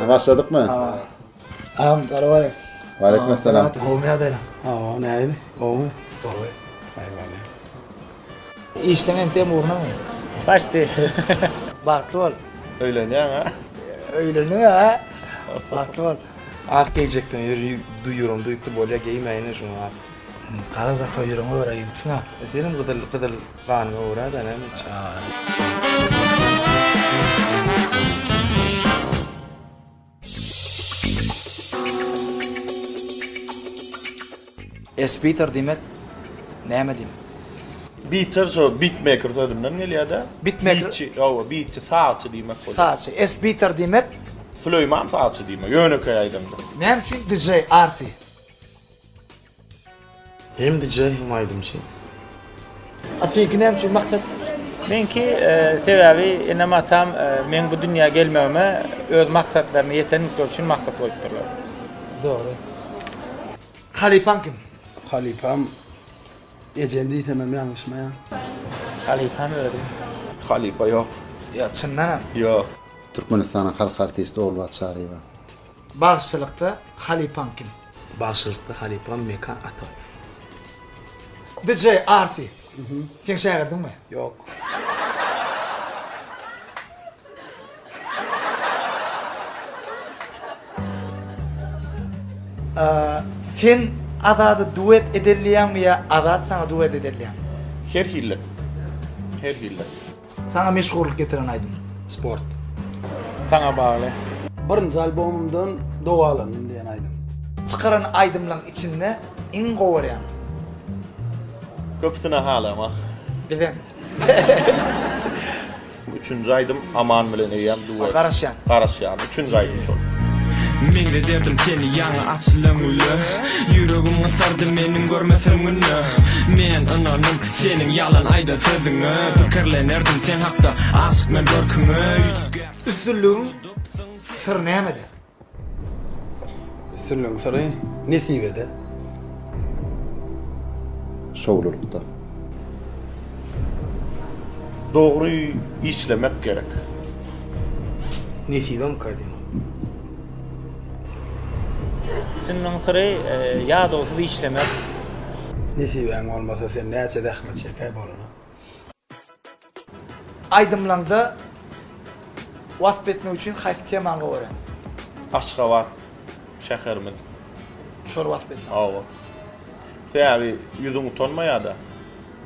Başladık mı? Ağam, merhaba. Aleykümselam. Olmaya da lan. Neydi? O mu? Doğru. Hayvan. İşlemen tem uğruna mı? Başta. Baktı ol. Öyle ne ha? Öyle ne ha? Baktı ol. Ah giyecektim. Duyuyorum. Duyup da böyle giymeyene şunu ah. Karaza toyurum öğreneyim. Şuna. Senin kıdıl kanıma uğra da ne mi? Speeder demek neyme diyeyim? Beater så beatmaker tadımdan geliyor da. Beatmaker. Beatçi, ja, beatçi, falçı demek oluyor. Sadece speeder demek Flöyman falçı demek. Yönü kayaydım da. neyim için DJ RC. Hem DJ hem aydımcı. Aslında neyim için maksat Menki sebebi enama tam men bu dünya gelmeme öz maksatlarını yetenlik için maksat koyupdurlar. doğru. Halipam kim? Halifam. Ecem değil tamam yanlış mı ya? Halifan öyle. Halifa yok. Ya çınlanam. Yok. Türkmenistan'ın halk artisti Olvat Şariva. Bağışçılıkta Halipam kim? Başlıkta Halifam mekan atar. DJ RC. Sen şey verdin mi? Yok. Sen adadı duet edelim mi ya adat sana duet edelim? Her hille. Her hille. Sana meşgulük getiren aydın. Sport. Sana bağlı. Birinci albümümden Doğalanın diyen aydım. Çıkaran aydımların içinde en kovaran. Köpsüne hala ama. Dedim. Üçüncü aydım aman bilen eyem duvet. Karasyan. Karasyan. Üçüncü aydım çok. Mengde derdim seni yana açılan ulu Yüreğime sardı menin görmesem günü Men ananım senin yalan ayda sözünü Fikirlenerdim sen hakta aşık men görkünü Üstünlüğün sır neyemedi? Sürlüğün sarı Nesivede. Şovlulukta. Doğru işlemek gerek. Nesivem kaydım. Sizin sıra ya da olsa da işlemek. Nesivem olmasa sen ne açı dehmet çekay boluna. Aydımlanda vasf etme için hayf temanı var. Aşkabat. Şehirmin. Şor vasf etme. Ava. Sebebi yüzüm utanma ya da.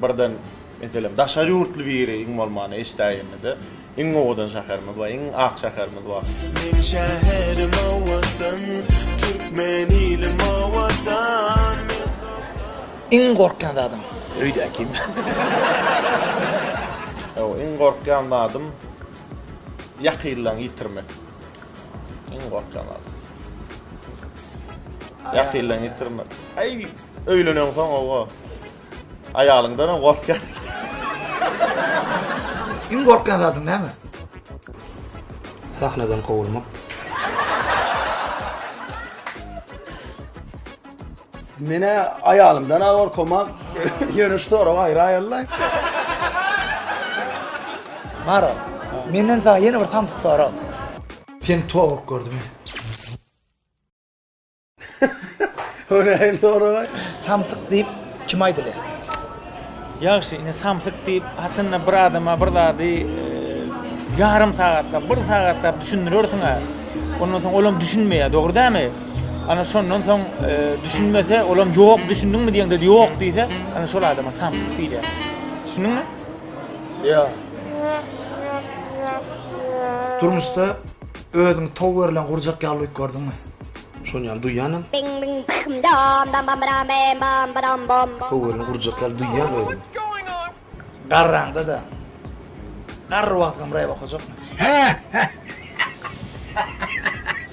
Birden mesela daşa yurtlu biri in olmanı istəyinni de. İn oğudan şəhərimiz var, in ağ şəhərimiz var. Men şehrim o vatan Türkmenilim o vatan En korkan adam. Öyle kim? En korkan adım yakıyla yitirmek. En korkan adım. Yakıyla yitirmek. Ay öylenen son o. Ayalından korkan. En korkan adam değil mi? Sahnadan kovulmak. Mene ayalımdan ağır komak yönüştü oraya ayrı ayarlar. Maro. Menden sana yeni bir samtık soru. Ben tuğuk gördüm. Öyle el doğru. Samtık deyip kim aydılar? Yaxşı, yine samsık deyip haçınna bir adama bir dady yarım saatlap, 1 saatlap düşündürüyorsun ha. Ondan soň olam düşünmeýär, dogry dämi? Ana şondan soň düşünmese, olam ýok düşündüňmi diýende ýok diýse, ana şol adama samsık diýler. Düşündiňmi? Ya. Durmuşda özüň tow berilen gurjak ýalyp gördüňmi? Şonyan duyanım. Bing bing bam dam dam bam bam bam bam bam. Kovulun kurcaklar duyan öyle. Garranda da. Garr wagtym buraya bakajakmy?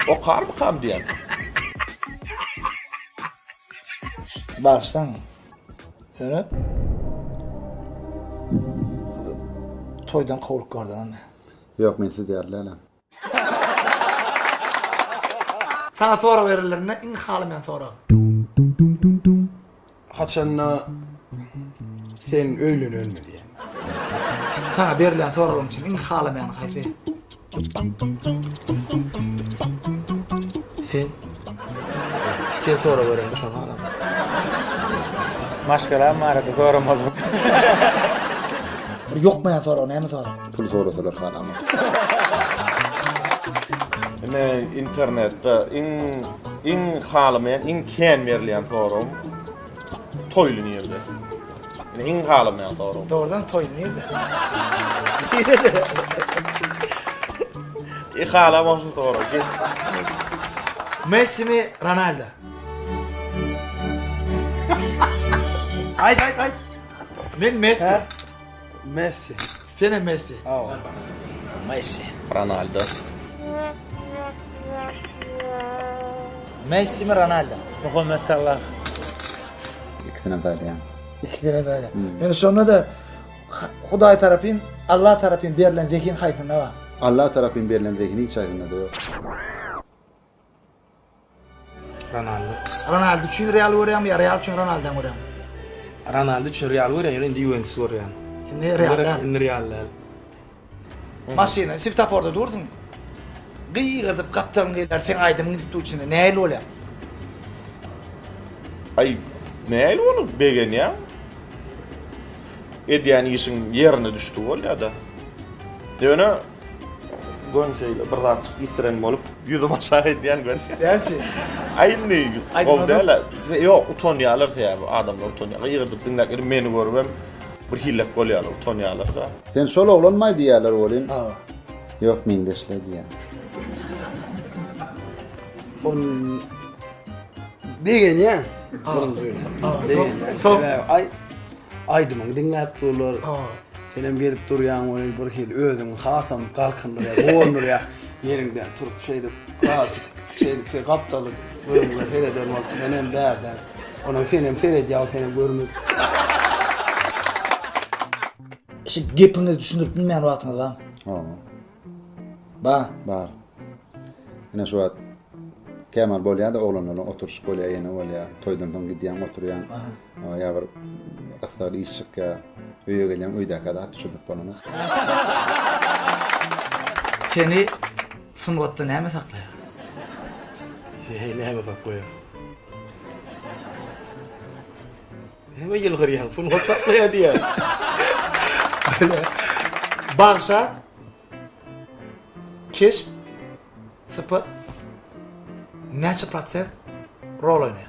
O kar mı kam diyen? Baştan. Evet. Toydan kovulup gördün ama. Yok men siz derler. Sana sonra verirlerine in halymen sonra. Haçanna sen öylün ölme diye. Sana berilen soralarım için in halymen hayfi. Sen sonra görelim şunu alam. Maşgala marada soramaz bu. Yokmayan sonra näme sonra? Pul sorasalar halama. Ne internette in halamayan, in ken verleyen forum toylun yerde. Yani in halamayan forum. Doğrudan toy nerede? Halamayan forum. Geç. Messi mi Ronaldo? Haydi. Men Messi. Messi. Sen Messi. Messi. Ronaldo. Messi mi Ronaldo? Muhammed Salah. İkisine daylayan. İki kere böyle. Yani sonra da Huday tarafın, Allah tarafın verilen zekin hayfında var. Allah tarafın berilen zekini hiç aydınladı yok. Ronaldo için Real vuruyor mu ya Real için Ronaldo'dan vuruyor mu? Ronaldo için Real vuruyor, indi Juventus vuruyor. Ne Real'da? İndi Real. Masina, Siftapor'da durdun. Gıyırdıp kaptan gelirler, sen aydın gidip de içinde. Neyle oluyor? Ay neyle onu begen ya? Ediyen iyisin yerine düştü ol ya da. Döne gön şeyle bir daha çıkıp gittiren olup yüzüm aşağı ediyen gön. Gerçi. Aynı Aydın oldu adam. hele. Yok utanyalar ya bu adamlar utanyalar. Yığırdıp dinlerken meni görüp bir hillek golyalar utanyalar da. Sen sol oğlan mı diyorlar oğlum? Aa. Yok mindeşle diye. On Begen ya. Birinci öyle. Begen. Aydımın dinlep durlar. Senem gelip duruyan öyle bir hil özüm hasam kalkındır ya, boğulur ya. Yerinden turup şeyde azıcık kaptalık bölümle seyrederim benim derden. Ona senem seyredeceğim seni görmek. İşte gepini düşündürüp bilmeyen rahatınız var mı? Aa, Ba. var. Yine şu an Kemal bolya da oğlan oturuş bolya yine bolya. Toydundan gidiyen oturuyan. Ya var aslar işik ya. Öye gelen uyda kadar çubuk balonu. Seni fınvatta näme saklıyor? Ne bak koyuyor. Hemen yıl kırıyan fın WhatsApp'la diye. Bağırsak, kesp, sıfır, neçe procent rol oynuyor?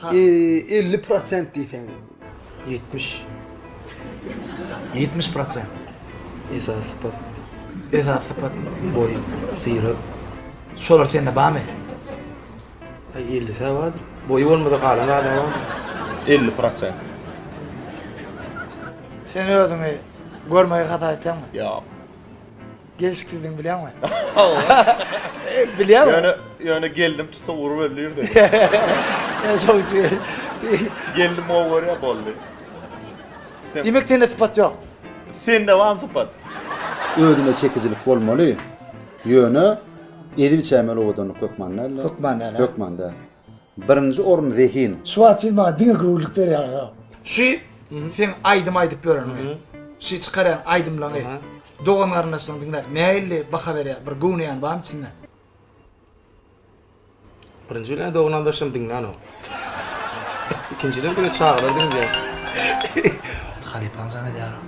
50% diysen 70. 70%. Esas sıfat boy sıyırı. Şolar sende bağ mı? 50 sen vardır. Boyu olmadı kalan adam var. 50%. Sen özünü görmeye hata ettin mi? Ya. Geciktidin biliyor musun? Biliyor musun? Yani geldim tuta vuru verliyor da. Ben çok şey. Geldim o var ya boldu. Demek sende sıfat yok. Sen de var sıfat. Ödüne çekicilik olmalı. Yönü Edip Çemel oğudan Kökmanlarla. Kökmanlarla. Kökmanlar. Birinci orun zehin. Şu atın bana dine gururluk veriyor ya. Şu sen aydıp görün. Şu çıkaran aydımlanı. Doğanlarına sen dinler. Neyle baka veriyor. Bir guniyan var mı içinde? Birinciyle doğunandarsam dinlen o. İkinciyle de çağırır dinle. Halipan sana diyorum.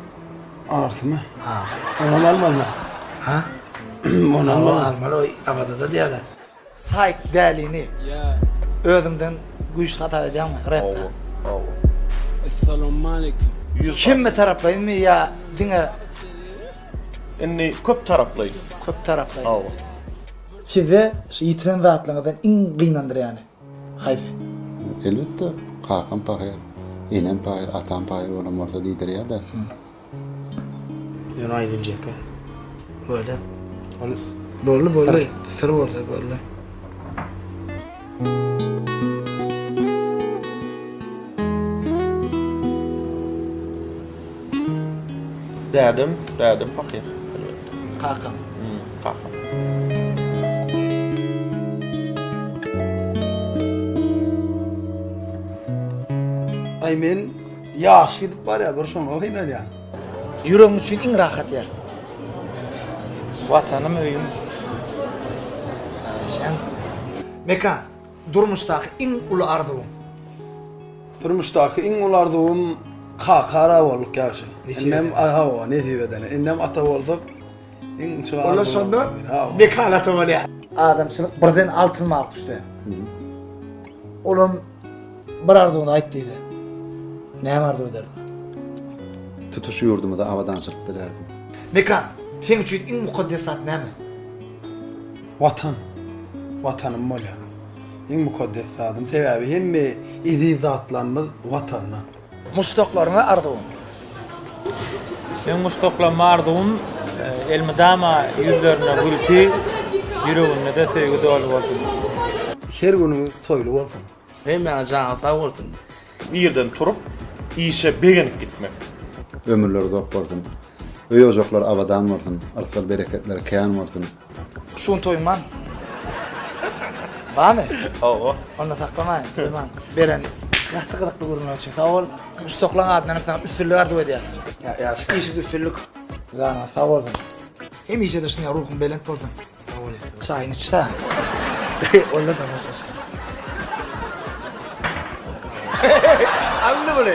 Arsı mı? Ha. Onu almaz mı? Ha? Onu Allah almalı o abada da diyorlar. Sayk değerliğini özümden güç hata edeceğim mi? Rapta. Kim mi taraflayın mı ya dine Inni köp taraflıyım. köp taraflayın? Ava. Size yitiren rahatlığınızdan en kıynandır yani. Haydi. Elbette. Kakan pahir. İnen pahir, atan pahir olan orta değildir ya da. Yani ayrılacak ha. Böyle. Böyle. Sır olsa böyle. Derdim bakayım. Kakam. Kakam. Ay men yaş gidip var ya bir şunu okuylar ya. Yüreğim için en rahat yer. Vatanım öyüm. Sen Mekan, durmuşdaki iň uly arzuwuň. Durmuşdaki iň uly arzuwum kara bolup ýaşy. Innem aha nesibeden. Innem ata boldup iň şu Ola şonda Mekan ata bolýar. Adam seni birden altınmak düşdü. Olam bir arzuwuny aýtdy. Näme arzuw derdi? Tutuş yurdumu da avadan sırttılardım. Mekan, sen üçin iň mukaddesat näme? Vatan. Vatanım bolýar. Iň mukaddes zadım. Sebäbi hemme izi zatlarymyz watanna. Muştoklaryňa arzuwuň. Men muştoklanma arzuwum elmidama ýüzlerine gülki, ýüregimde de sevgi dolu bolsun. Her günü toýly bolsun. Hemme jaňa sag bolsun. Bir yerden turup işe begenip gitmek. Ömürleri dop bolsun. Öýe ojoklar avadan bolsun. Arsal bereketler kän bolsun. Şun toýman. Bamy? Ogo. Onda saklamayın, Süleyman. Beren, yaxşı qılıqlı görünüyor için. Sağ ol. Müştoklan adından sana üstünlük arzu ediyor. Ýaşy. İşi üstünlük. Zana, sağ olsun. Hem iyice dersin ya, ruhun belent olsun. Çayını iç de. Onda da nasıl? Anladın mı?